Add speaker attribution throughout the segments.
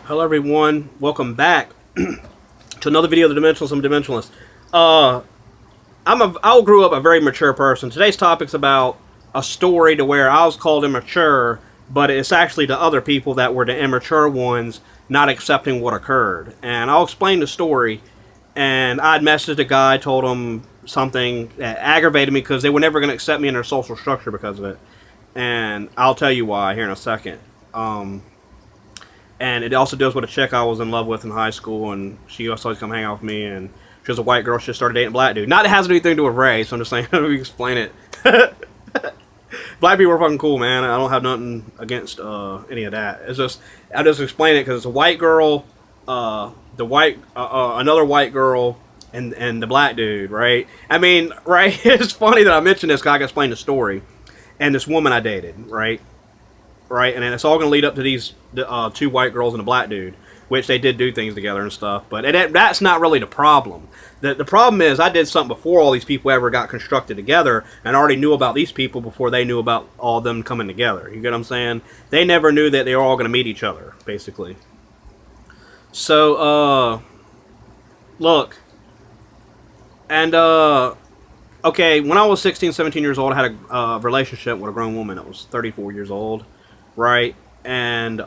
Speaker 1: Hello everyone, welcome back to another video of the Dimensionalists and Dimensionalists. I grew up a very mature person. Today's topic's about a story to where I was called immature, but it's actually the other people that were the immature ones not accepting what occurred. And I'll explain the story. And I'd messaged a guy, told him something that aggravated me because they were never going to accept me in their social structure because of it. And I'll tell you why here in a second. And it also deals with a chick I was in love with in high school, and she also always come hang out with me, and she was a white girl. She just started dating a black dude. Not that it has anything to do with race. I'm just saying, how do we explain it? Black people are fucking cool, man. I don't have nothing against any of that. It's just I just explain it because it's a white girl, another white girl, and the black dude, right? I mean, right? It's funny that I mentioned this because I can explain the story, and this woman I dated, right? Right, and then it's all going to lead up to these two white girls and a black dude, which they did do things together and stuff. But that's not really the problem. The problem is I did something before all these people ever got constructed together, and I already knew about these people before they knew about all of them coming together. You get what I'm saying? They never knew that they were all going to meet each other, basically. So, look, and okay, when I was 16, 17 years old, I had a relationship with a grown woman that was 34 years old. Right, and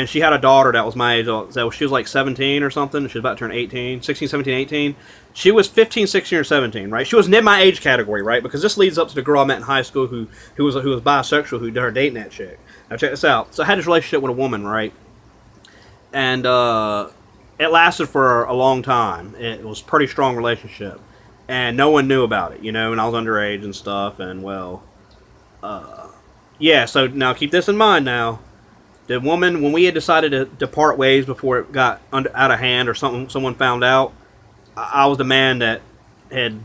Speaker 1: she had a daughter that was my age. So she was like 17 or something. She was about to turn 18, 16, 17, 18. She was 15, 16, or 17, right? She was in my age category, right? Because this leads up to the girl I met in high school who was bisexual, who did her dating that chick. Now check this out. So I had this relationship with a woman, right? And it lasted for a long time. It was a pretty strong relationship, and no one knew about it, and I was underage and stuff, and well, yeah, so now keep this in mind now. The woman, when we had decided to part ways before it got out of hand or someone found out, I was the man that had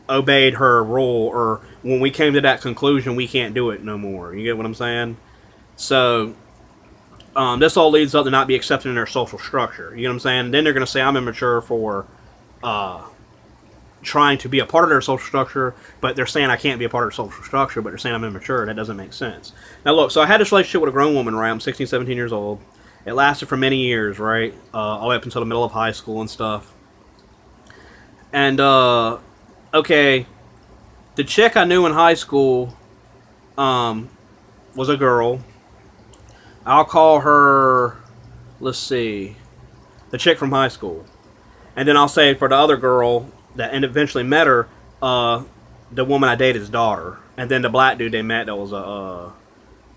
Speaker 1: obeyed her rule, or when we came to that conclusion, we can't do it no more. You get what I'm saying? So, this all leads up to not be accepted in their social structure. You get what I'm saying? And then they're going to say I'm immature for trying to be a part of their social structure, but they're saying I can't be a part of their social structure, but they're saying I'm immature. That doesn't make sense. Now look, so I had this relationship with a grown woman, right? I'm 16, 17 years old. It lasted for many years, right? All the way up until the middle of high school and stuff. And, okay, the chick I knew in high school was a girl. I'll call her, let's see, the chick from high school. And then I'll say for the other girl that eventually met her, the woman I dated's daughter, and then the black dude they met that was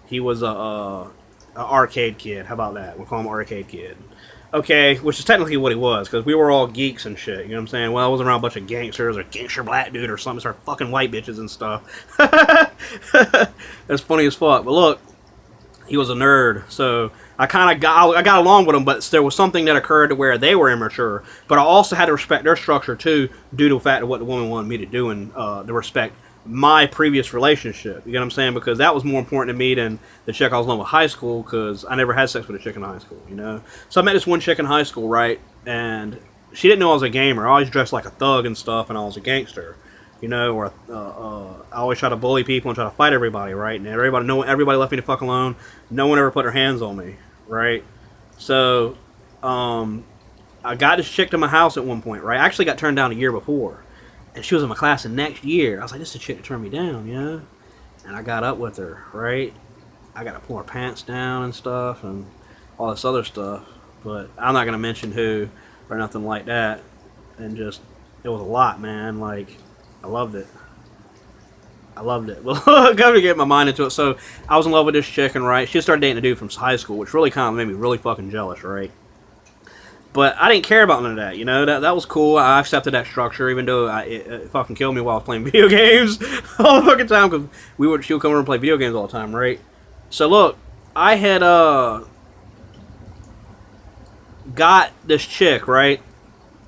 Speaker 1: he was a arcade kid. How about that? We'll call him arcade kid. Okay, which is technically what he was, because we were all geeks and shit. You know what I'm saying? Well, I was around a bunch of gangsters or gangster black dude or something, start fucking white bitches and stuff. That's funny as fuck. But look, he was a nerd, so I got along with him, but there was something that occurred to where they were immature. But I also had to respect their structure too, due to the fact of what the woman wanted me to do, and to respect my previous relationship. You get what I'm saying? Because that was more important to me than the chick I was in love with high school, because I never had sex with a chick in high school. So I met this one chick in high school, right? And she didn't know I was a gamer. I always dressed like a thug and stuff, and I was a gangster. Or I always try to bully people and try to fight everybody, right? And everybody left me the fuck alone. No one ever put their hands on me, right? So, I got this chick to my house at one point, right? I actually got turned down a year before, and she was in my class the next year. I was like, this is a chick that turned me down, And I got up with her, right? I got to pull her pants down and stuff, and all this other stuff. But I'm not gonna mention who or nothing like that. And just, it was a lot, man. Like, I loved it. Well, I'm going to get my mind into it. So, I was in love with this chick, and right, she started dating a dude from high school, which really kind of made me really fucking jealous, right? But I didn't care about none of that, that was cool. I accepted that structure, even though it fucking killed me while I was playing video games all the fucking time, because she would come over and play video games all the time, right? So, look, I had, got this chick, right?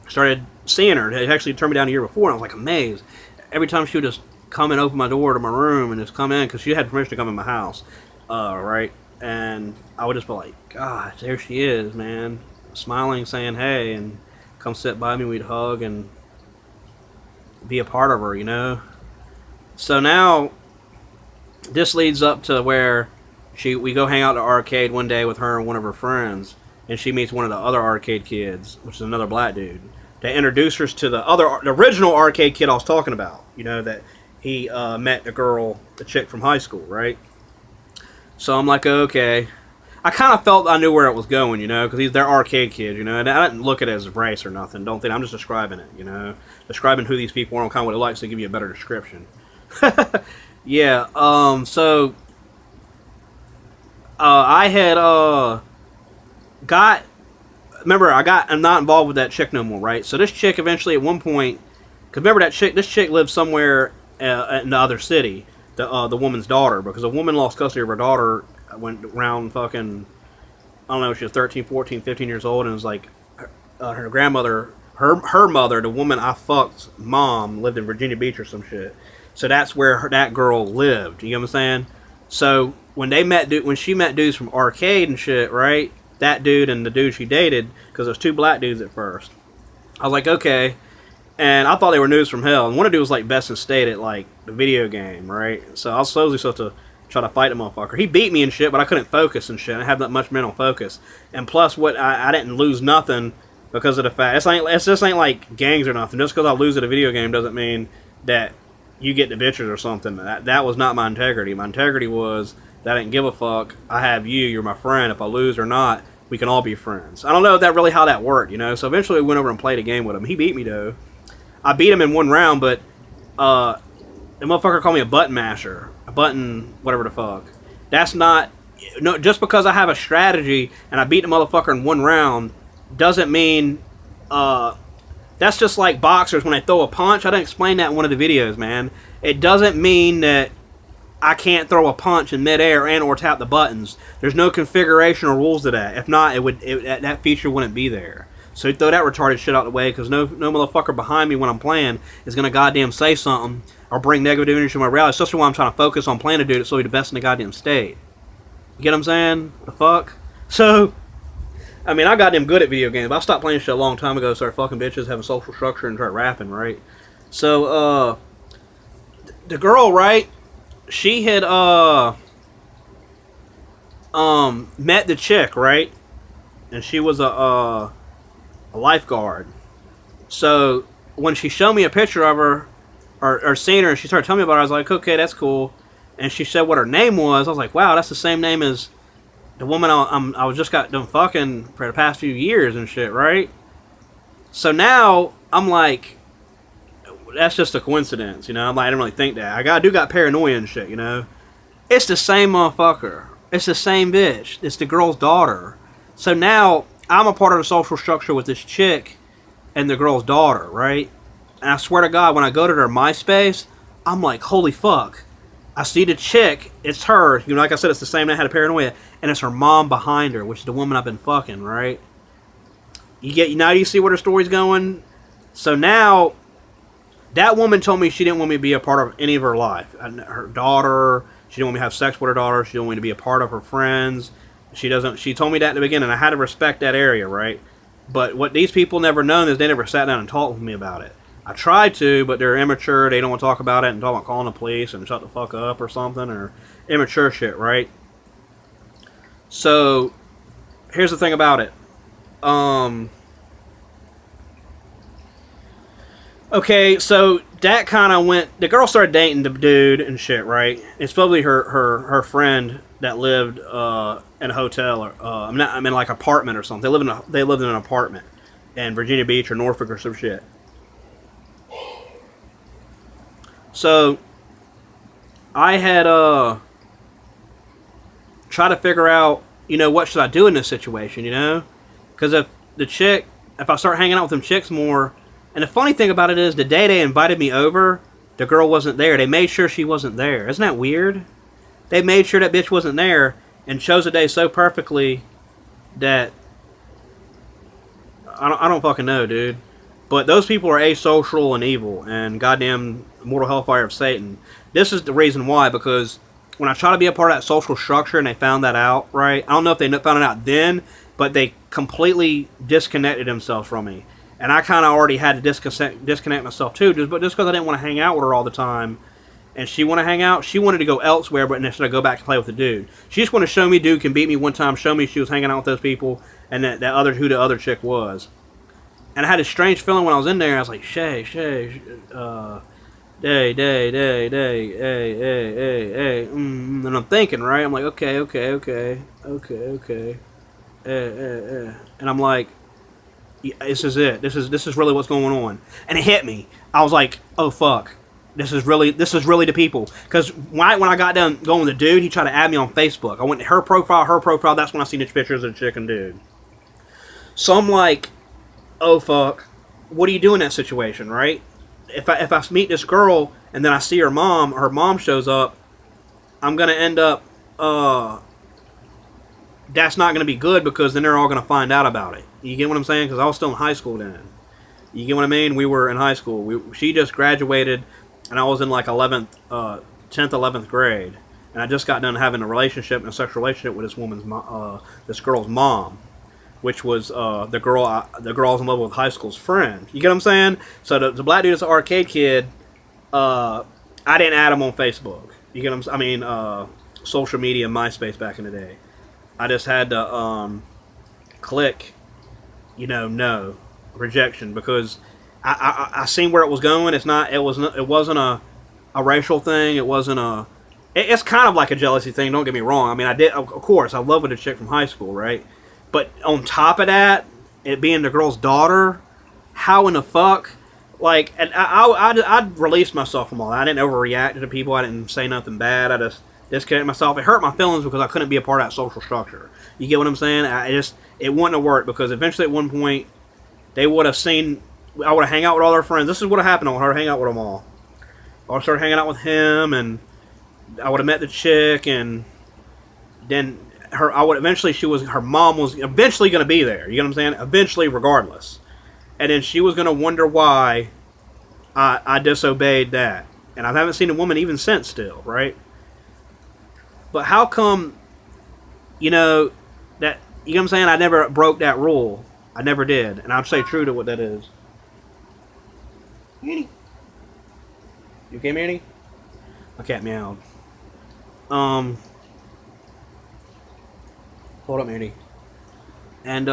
Speaker 1: Started seeing her. It actually turned me down a year before, and I was like amazed. Every time she would just come and open my door to my room and just come in, because she had permission to come in my house, right? And I would just be like, God, there she is, man, smiling, saying hey, and come sit by me. We'd hug and be a part of her, So now this leads up to where We go hang out at the arcade one day with her and one of her friends, and she meets one of the other arcade kids, which is another black dude. They introduce her to the original arcade kid I was talking about. You know, that he met the chick from high school, right? So I'm like, okay. I kind of felt I knew where it was going, you know, because they're arcade kids, you know, and I didn't look at it as race or nothing. Don't think I'm just describing it, you know, describing who these people are and kind of what it likes to give you a better description. Yeah. So I had got. Remember, I'm not involved with that chick no more, right? So this chick eventually, at one point, because remember this chick lived somewhere in the other city, the woman's daughter, because a woman lost custody of her daughter, went around fucking, I don't know, she was 13, 14, 15 years old, and it was like, her grandmother, her mother, the woman I fucked, mom, lived in Virginia Beach or some shit. So that's where that girl lived, you know what I'm saying? So when she met dudes from arcade and shit, right? That dude and the dude she dated, because there was two black dudes at first. I was like, okay. And I thought they were news from hell. And one of the dudes was like best in state at like the video game, right? So I was supposedly supposed to try to fight the motherfucker. He beat me and shit, but I couldn't focus and shit. I didn't have that much mental focus. And plus, I didn't lose nothing because of the fact. It just ain't like gangs or nothing. Just because I lose at a video game doesn't mean that you get the bitches or something. That was not my integrity. My integrity was that I didn't give a fuck. I have you. You're my friend. If I lose or not, we can all be friends. I don't know how that worked, you know. So eventually we went over and played a game with him. He beat me though. I beat him in one round, but the motherfucker called me a button masher, a button whatever the fuck. That's not just because I have a strategy and I beat the motherfucker in one round doesn't mean that's just like boxers when they throw a punch. I didn't explain that in one of the videos, man. It doesn't mean that I can't throw a punch in midair and or tap the buttons. There's no configuration or rules to that. If not, that feature wouldn't be there. So throw that retarded shit out the way, because no motherfucker behind me when I'm playing is gonna goddamn say something or bring negative energy to my reality. It's just why I'm trying to focus on playing to do it so he's the best in the goddamn state. You get what I'm saying? The fuck? So, I mean, I got damn good at video games. I stopped playing shit a long time ago, started fucking bitches, having social structure, and start rapping, right? So, the girl, right? She had met the chick, right? And she was a lifeguard. So when she showed me a picture of her or seen her and she started telling me about her, I was like, okay, that's cool. And she said what her name was. I was like, wow, that's the same name as the woman I was just got done fucking for the past few years and shit, right? So now I'm like, that's just a coincidence, you know. I'm like, I didn't really think that. I do got paranoia and shit, you know. It's the same motherfucker. It's the same bitch. It's the girl's daughter. So now I'm a part of the social structure with this chick and the girl's daughter, right? And I swear to God, when I go to their MySpace, I'm like, holy fuck. I see the chick. It's her. You know, like I said, it's the same that had a paranoia, and it's her mom behind her, which is the woman I've been fucking, right? Now you see where the story's going. So now, that woman told me she didn't want me to be a part of any of her life. Her daughter, she didn't want me to have sex with her daughter. She didn't want me to be a part of her friends. She told me that in the beginning. I had to respect that area, right? But what these people never known is they never sat down and talked with me about it. I tried to, but they're immature. They don't want to talk about it and talk about calling the police and shut the fuck up or something, or immature shit, right? So, here's the thing about it. Okay, so that kind of went. The girl started dating the dude and shit, right? It's probably her friend that lived in a hotel or I mean like apartment or something. They lived in an apartment in Virginia Beach or Norfolk or some shit. So I had tried to figure out, you know, what should I do in this situation, you know? Because if I start hanging out with them chicks more. And the funny thing about it is, the day they invited me over, the girl wasn't there. They made sure she wasn't there. Isn't that weird? They made sure that bitch wasn't there and chose a day so perfectly that I don't fucking know, dude. But those people are asocial and evil and goddamn mortal hellfire of Satan. This is the reason why, because when I try to be a part of that social structure and they found that out, right? I don't know if they found it out then, but they completely disconnected themselves from me. And I kind of already had to disconnect myself too, just because I didn't want to hang out with her all the time. and she want to hang out. She wanted to go elsewhere, but instead of go back to play with the dude. She just wanted to show me dude can beat me one time, show me she was hanging out with those people, and who the other chick was. And I had a strange feeling when I was in there. I was like, Shay, hey, and I'm thinking, right? I'm like, okay. And I'm like, this is it. This is really what's going on. And it hit me. I was like, oh fuck, this is really the people. Because when I got done going with the dude, he tried to add me on Facebook. I went to her profile. That's when I seen the pictures of the chick and dude. So I'm like, oh fuck, what do you do in that situation, right? If I meet this girl and then I see her mom shows up, I'm gonna end up that's not gonna be good, because then they're all gonna find out about it. You get what I'm saying? Because I was still in high school then. You get what I mean? We were in high school. She just graduated, and I was in like 10th, 11th grade, and I just got done having a relationship and a sexual relationship with this girl's mom, which was the girl I was in love with high school's friend. You get what I'm saying? So the black dude is an arcade kid. I didn't add him on Facebook. You get what I'm saying? I mean, social media, MySpace back in the day. I just had to click, no, rejection, because I seen where it was going. It wasn't a racial thing. It wasn't it's kind of like a jealousy thing. Don't get me wrong. I mean, of course, I love with a chick from high school, right? But on top of that, it being the girl's daughter, how in the fuck? Like, and I'd released myself from all that. I didn't overreact to people. I didn't say nothing bad. I just disconnected myself. It hurt my feelings because I couldn't be a part of that social structure. You get what I'm saying? It wouldn't have worked, because eventually at one point, they would have seen, I would have hang out with all their friends. This is what happened. I would have hang out with them all. I would start hanging out with him, and I would have met the chick, and then her mom was eventually going to be there. You get what I'm saying? Eventually, regardless. And then she was going to wonder why I disobeyed that. And I haven't seen a woman even since still, right? But how come, that, you know what I'm saying? I never broke that rule. I never did. And I'd stay true to what that is. Manny. You okay, Manny? My cat meowed. Hold up, Manny. And,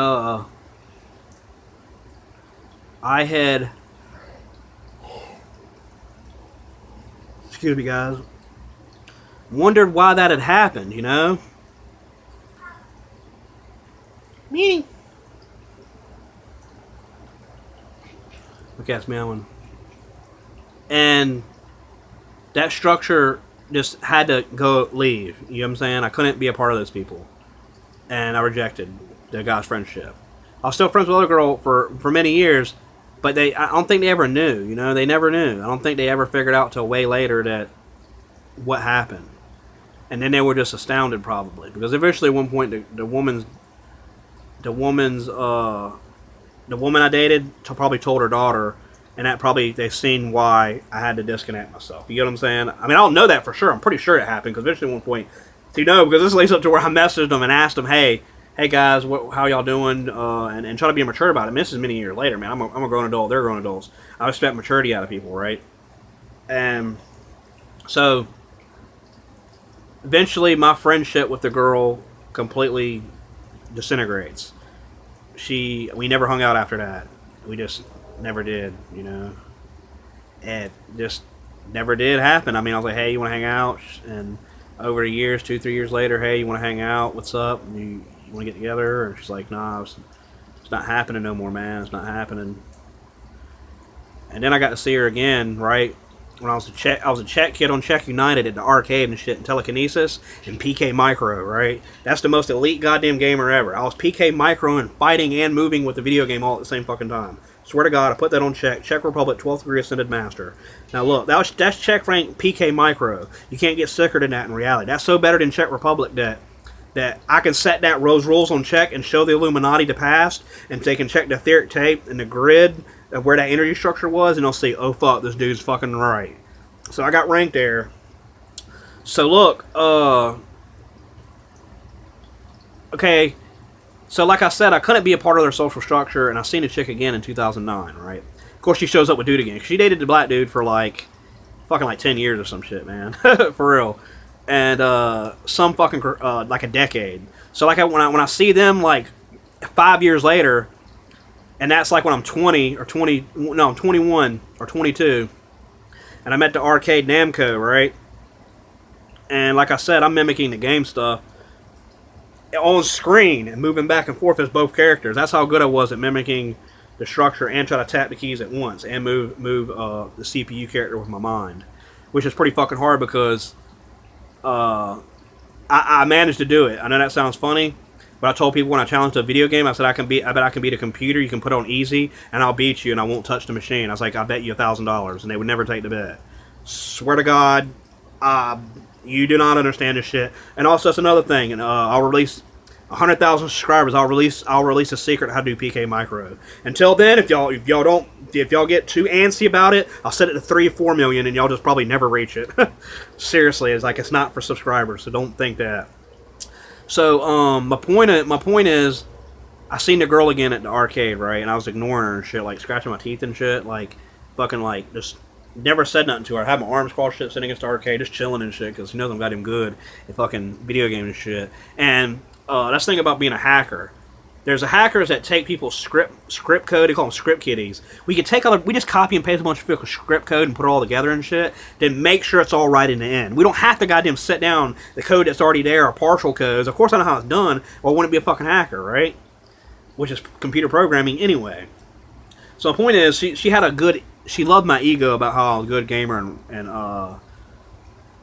Speaker 1: I had, excuse me guys, wondered why that had happened, Meanie. My cat's meowing. And that structure just had to leave, you know what I'm saying? I couldn't be a part of those people. And I rejected the guy's friendship. I was still friends with the other girl for many years, but I don't think they ever knew, they never knew. I don't think they ever figured out till way later that what happened. And then they were just astounded, probably, because eventually at one point the woman I dated probably told her daughter, and that probably they've seen why I had to disconnect myself. You get what I'm saying? I mean, I don't know that for sure. I'm pretty sure it happened, because eventually at one point, because this leads up to where I messaged them and asked them, hey guys, how y'all doing? And try to be mature about it. I mean, this is many years later, man. I'm a grown adult. They're grown adults. I expect maturity out of people, right? And so eventually my friendship with the girl completely disintegrates. We never hung out after that. We just never did, It just never did happen. I mean, I was like, hey, you want to hang out? And over the years, 2-3 years later, hey, you want to hang out? What's up? You want to get together? And she's like, nah, it's not happening no more, man. It's not happening. And then I got to see her again, right? When I was a Czech kid on Czech United at the arcade and shit, and telekinesis and PK Micro, right? That's the most elite goddamn gamer ever. I was PK Micro and fighting and moving with the video game all at the same fucking time. Swear to God, I put that on Czech Republic 12th degree Ascended Master. Now look, that's Czech rank PK Micro. You can't get sicker than that in reality. That's so better than Czech Republic that I can set those rules on Czech and show the Illuminati the past, and they can check the etheric tape and the grid of where that energy structure was, and they'll see, oh fuck, this dude's fucking right. So I got ranked there. So look, okay, so like I said, I couldn't be a part of their social structure, and I seen a chick again in 2009, right? Of course, she shows up with dude again. She dated the black dude for like fucking like 10 years or some shit, man. For real. And some fucking like a decade. So like when I see them like 5 years later, and that's like when I'm 20 or 20, no, I'm 21 or 22, and I'm at the arcade Namco, right? And like I said, I'm mimicking the game stuff on screen and moving back and forth as both characters. That's how good I was at mimicking the structure and try to tap the keys at once and move the CPU character with my mind, which is pretty fucking hard because I managed to do it. I know that sounds funny, but I told people when I challenged a video game, I said I bet I can beat a computer. You can put it on easy, and I'll beat you, and I won't touch the machine. I was like, I bet you $1,000, and they would never take the bet. Swear to God, you do not understand this shit. And also, that's another thing. And I'll release 100,000 subscribers. I'll release a secret how to do PK Micro. Until then, if y'all get too antsy about it, I'll set it to 3 or 4 million, and y'all just probably never reach it. Seriously, it's not for subscribers, so don't think that. So my point is, I seen the girl again at the arcade, right? And I was ignoring her and shit, like scratching my teeth and shit, like fucking like just never said nothing to her. I had my arms crossed, shit, sitting against the arcade, just chilling and shit, because he knows I'm goddamn good at fucking video games and shit. And that's the thing about being a hacker. There's hackers that take people's script code. They call them script kiddies. We just copy and paste a bunch of people's script code and put it all together and shit. Then make sure it's all right in the end. We don't have to goddamn set down the code that's already there or partial codes. Of course I know how it's done, or I wouldn't be a fucking hacker, right? Which is computer programming anyway. So the point is, she loved my ego about how I was a good gamer and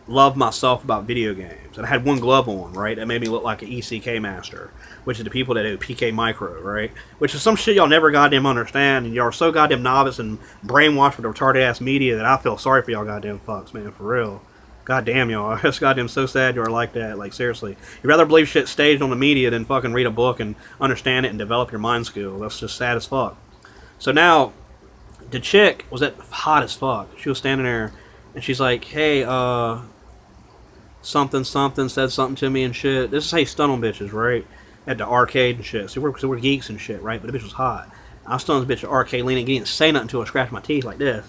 Speaker 1: loved myself about video games. And I had one glove on, right? That made me look like an ECK master, which is the people that do PK Micro, right? Which is some shit y'all never goddamn understand, and y'all are so goddamn novice and brainwashed with the retarded ass media that I feel sorry for y'all goddamn fucks, man, for real. Goddamn y'all, it's goddamn so sad y'all are like that, like seriously. You'd rather believe shit staged on the media than fucking read a book and understand it and develop your mind skill. That's just sad as fuck. So now, the chick was hot as fuck. She was standing there, and she's like, hey, something said something to me and shit. This is how you stun on bitches, right? At the arcade and shit. So we're geeks and shit, right? But the bitch was hot. I stunned this bitch at arcade leaning, didn't say nothing to her, scratched my teeth like this.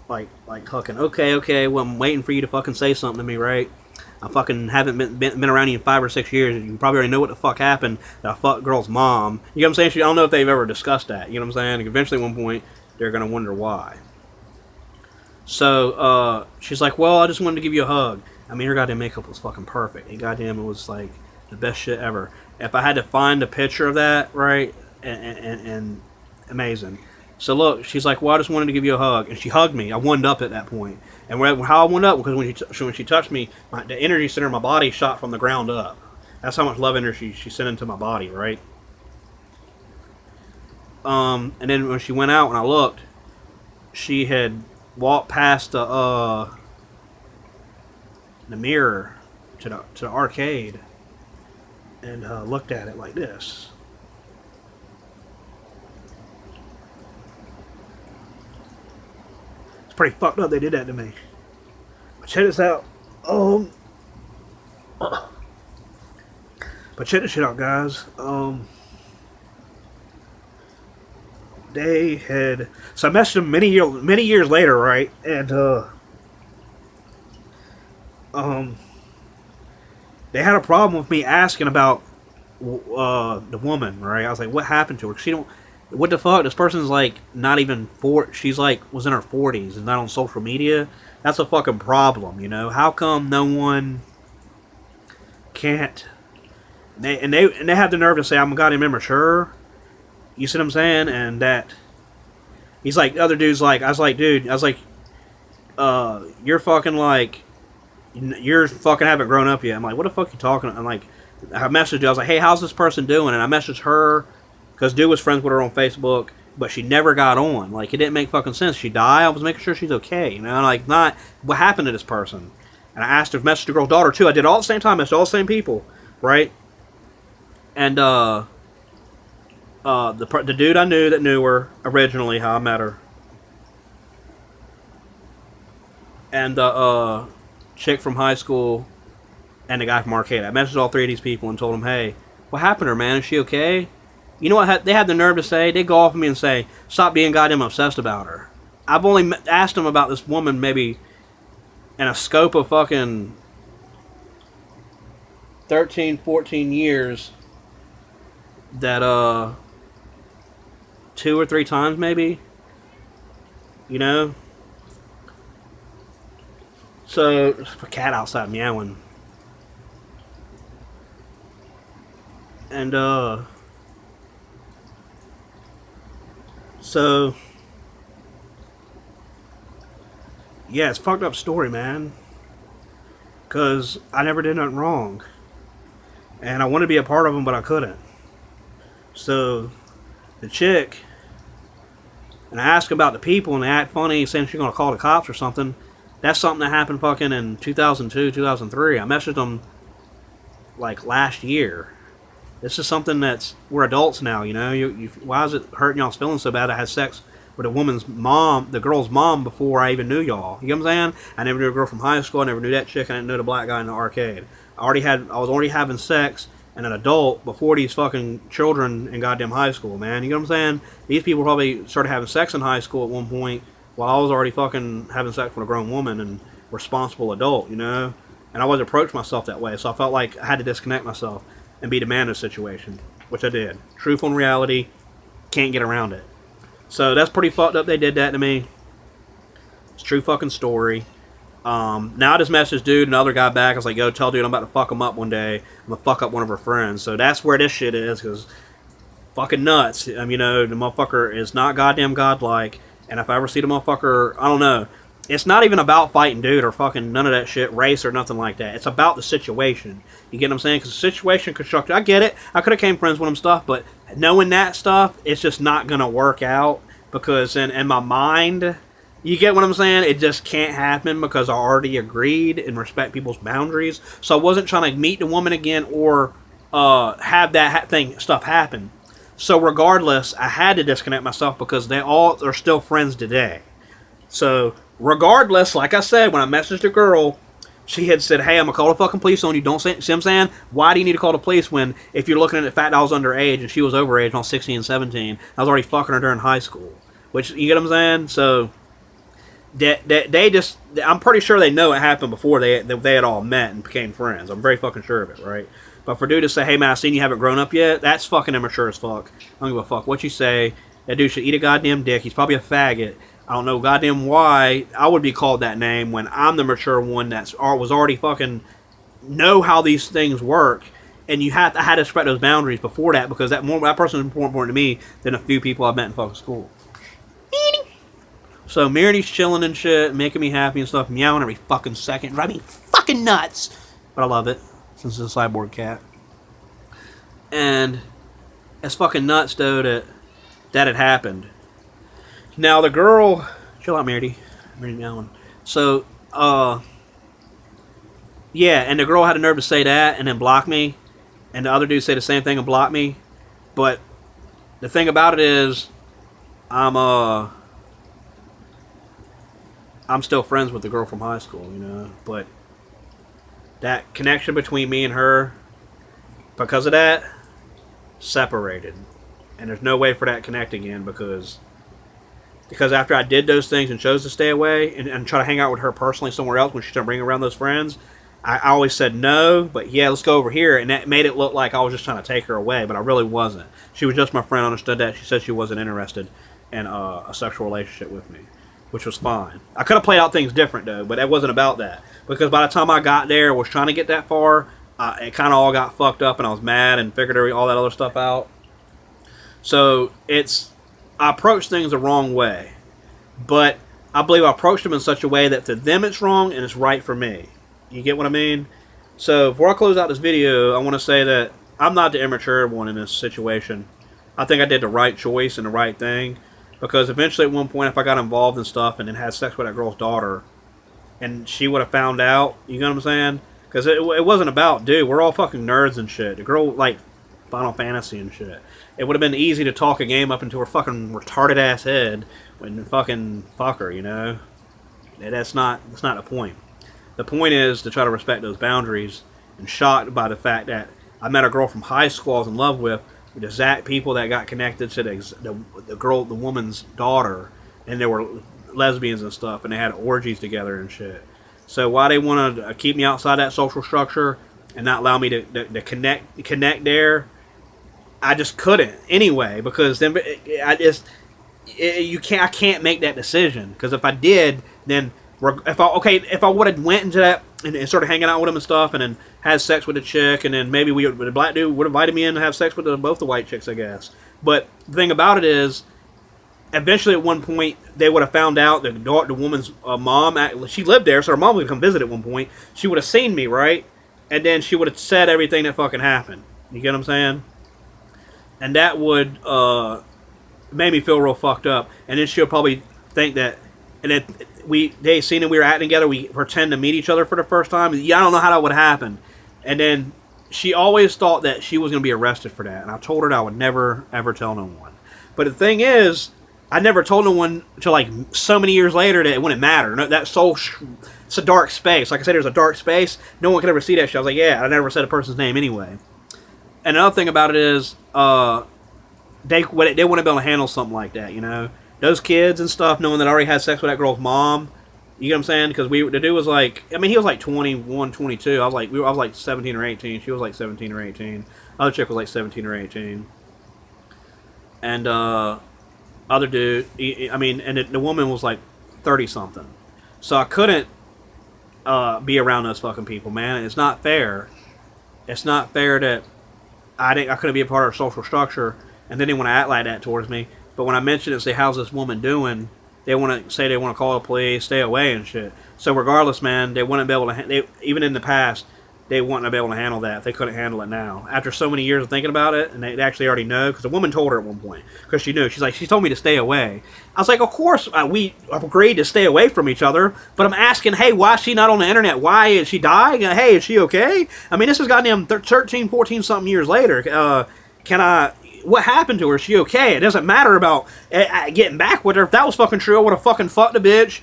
Speaker 1: Like fucking, okay, well, I'm waiting for you to fucking say something to me, right? I fucking haven't been around you in 5 or 6 years. You probably already know what the fuck happened. That I fucked girl's mom. You know what I'm saying? I don't know if they've ever discussed that. You know what I'm saying? Eventually, at one point, they're going to wonder why. So, she's like, well, I just wanted to give you a hug. I mean, her goddamn makeup was fucking perfect. And goddamn, it was like the best shit ever. If I had to find a picture of that, right, and amazing. So look, she's like, well, I just wanted to give you a hug. And she hugged me. I one up at that point. And how I one up, because when she touched me, the energy center of my body shot from the ground up. That's how much love energy she sent into my body, right? And then when she went out, when I looked, she had walked past the mirror to the arcade and looked at it like this. It's pretty fucked up they did that to me. But check this out. But check this shit out, guys. They had, so I messaged them many years later, right? And they had a problem with me asking about the woman, right? I was like, what happened to her? What the fuck? This person's like not even she's like was in her 40s and not on social media. That's a fucking problem, you know? How come no one can't? They have the nerve to say I'm goddamn immature. You see what I'm saying? And that he's like, the other dude's like, I was like, you're fucking like, you're fucking haven't grown up yet. I'm like, what the fuck are you talking? I'm like, I messaged her. I was like, hey, how's this person doing? And I messaged her because dude was friends with her on Facebook, but she never got on. Like, it didn't make fucking sense. She died. I was making sure she's okay. You know, like, not what happened to this person. And I asked her, messaged the girl's daughter too. I did all at the same time. Messaged all the same people, right? And the dude I knew that knew her originally, how I met her, and the chick from high school, and the guy from arcade. I messaged all three of these people and told them, hey, what happened to her, man? Is she okay? You know what they had the nerve to say? They go off of me and say, stop being goddamn obsessed about her. I've only asked them about this woman maybe in a scope of fucking 13, 14 years, that 2 or 3 times maybe, you know. So a cat outside meowing, and so yeah, it's a fucked up story, man. Cause I never did nothing wrong, and I wanted to be a part of them, but I couldn't. So the chick, and I asked about the people, and they act funny, saying she's gonna call the cops or something. That's something that happened fucking in 2002, 2003. I messaged them like last year. This is something that's, we're adults now, you know. Why is it hurting y'all's feelings so bad? I had sex with a woman's mom, the girl's mom, before I even knew y'all. You know what I'm saying? I never knew a girl from high school. I never knew that chick. I didn't know the black guy in the arcade. I was already having sex and an adult before these fucking children in goddamn high school, man. You know what I'm saying? These people probably started having sex in high school at one point while I was already fucking having sex with a grown woman and responsible adult, you know? And I wasn't approach myself that way, so I felt like I had to disconnect myself and be the man of the situation, which I did. Truth and reality, can't get around it. So that's pretty fucked up they did that to me. It's a true fucking story. Now I just messaged dude, another guy back. I was like, yo, tell dude I'm about to fuck him up one day. I'm gonna fuck up one of her friends. So that's where this shit is, because fucking nuts. You know, the motherfucker is not goddamn godlike. And if I ever see the motherfucker, I don't know. It's not even about fighting dude or fucking none of that shit, race or nothing like that. It's about the situation. You get what I'm saying? Because the situation constructed, I get it. I could have came friends with him stuff, but knowing that stuff, it's just not going to work out. Because in my mind, you get what I'm saying? It just can't happen because I already agreed and respect people's boundaries. So I wasn't trying to meet the woman again or have that stuff happen. So regardless, I had to disconnect myself because they all are still friends today. So regardless, like I said, when I messaged the girl, she had said, hey, I'm going to call the fucking police on you. Don't say, see what I'm saying? Why do you need to call the police when, if you're looking at the fact that I was underage and she was overage and I was 16 and 17, I was already fucking her during high school. Which, you get what I'm saying? So, they just, I'm pretty sure they know it happened before they had all met and became friends. I'm very fucking sure of it, right? But for dude to say, hey man, I seen you haven't grown up yet, that's fucking immature as fuck. I don't give a fuck what you say. That dude should eat a goddamn dick. He's probably a faggot. I don't know goddamn why I would be called that name when I'm the mature one that was already fucking know how these things work. And I had to respect those boundaries before that because that person is more important to me than a few people I've met in fucking school. So Mirany's chilling and shit, making me happy and stuff, meowing every fucking second, driving me fucking nuts. But I love it, since it's a cyborg cat. And it's fucking nuts, though, that it happened. Now, the girl... Chill out, Mirany. Mirany meowing. So, yeah, and the girl had the nerve to say that and then block me. And the other dude say the same thing and block me. But the thing about it is, I'm still friends with the girl from high school, you know. But that connection between me and her, because of that, separated. And there's no way for that to connect again because after I did those things and chose to stay away and try to hang out with her personally somewhere else when she started bringing around those friends, I always said no, but yeah, let's go over here. And that made it look like I was just trying to take her away, but I really wasn't. She was just my friend, understood that. She said she wasn't interested in a sexual relationship with me, which was fine. I could have played out things different, though, but it wasn't about that. Because by the time I got there, was trying to get that far, it kind of all got fucked up, and I was mad and figured all that other stuff out. So, I approached things the wrong way. But I believe I approached them in such a way that to them it's wrong and it's right for me. You get what I mean? So, before I close out this video, I want to say that I'm not the immature one in this situation. I think I did the right choice and the right thing. Because eventually at one point, if I got involved in stuff and then had sex with that girl's daughter, and she would have found out, you know what I'm saying? Because it wasn't about, dude, we're all fucking nerds and shit. The girl, like, Final Fantasy and shit. It would have been easy to talk a game up into her fucking retarded ass head when fucking fuck her, you know? That's not the point. The point is to try to respect those boundaries, and shocked by the fact that I met a girl from high school I was in love with the exact people that got connected to the woman's daughter, and they were lesbians and stuff, and they had orgies together and shit. So why they want to keep me outside that social structure and not allow me to connect there, I just couldn't anyway, because then I can't make that decision, because if I did, then if I would have went into that and started hanging out with him and stuff, and then had sex with a chick, and then maybe the black dude would have invited me in to have sex with both the white chicks, I guess. But the thing about it is, eventually at one point they would have found out that the woman's mom, she lived there, so her mom would come visit at one point. She would have seen me, right? And then she would have said everything that fucking happened. You get what I'm saying? And that would made me feel real fucked up. And then she'll probably think that, and then they seen that we were acting together. We pretend to meet each other for the first time. Yeah, I don't know how that would happen. And then she always thought that she was going to be arrested for that. And I told her that I would never ever tell no one. But the thing is, I never told no one until like so many years later that it wouldn't matter. No, that's so it's a dark space. Like I said, there's a dark space. No one could ever see that shit. I was like, yeah, I never said a person's name anyway. And another thing about it is, they wouldn't be able to handle something like that, you know? Those kids and stuff, knowing that I already had sex with that girl's mom, you know what I'm saying? Because the dude was like, I mean, he was like 21, 22. I was like 17 or 18. She was like 17 or 18. Other chick was like 17 or 18. And, other dude, and the woman was like 30 something. So I couldn't be around those fucking people, man. It's not fair. It's not fair that I couldn't be a part of their social structure, and then they want to act like that towards me. But when I mention it and say, how's this woman doing, they want to say they want to call the police, stay away and shit. So regardless, man, they wouldn't be able to, even in the past, they wouldn't be able to handle that if they couldn't handle it now. After so many years of thinking about it, and they actually already know, because the woman told her at one point, because she knew. She's like, she told me to stay away. I was like, of course, we agreed to stay away from each other, but I'm asking, hey, why is she not on the internet? Why is she dying? Hey, is she okay? I mean, this is goddamn 13, 14 something years later. What happened to her? Is she okay? It doesn't matter about getting back with her. If that was fucking true, I would have fucking fucked the bitch,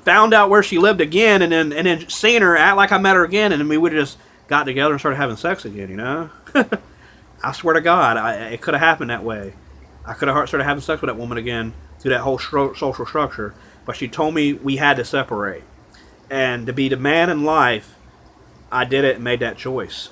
Speaker 1: found out where she lived again, and then seen her, act like I met her again, and then we would have just got together and started having sex again, you know? I swear to God, it could have happened that way. I could have started having sex with that woman again through that whole social structure, but she told me we had to separate. And to be the man in life, I did it and made that choice.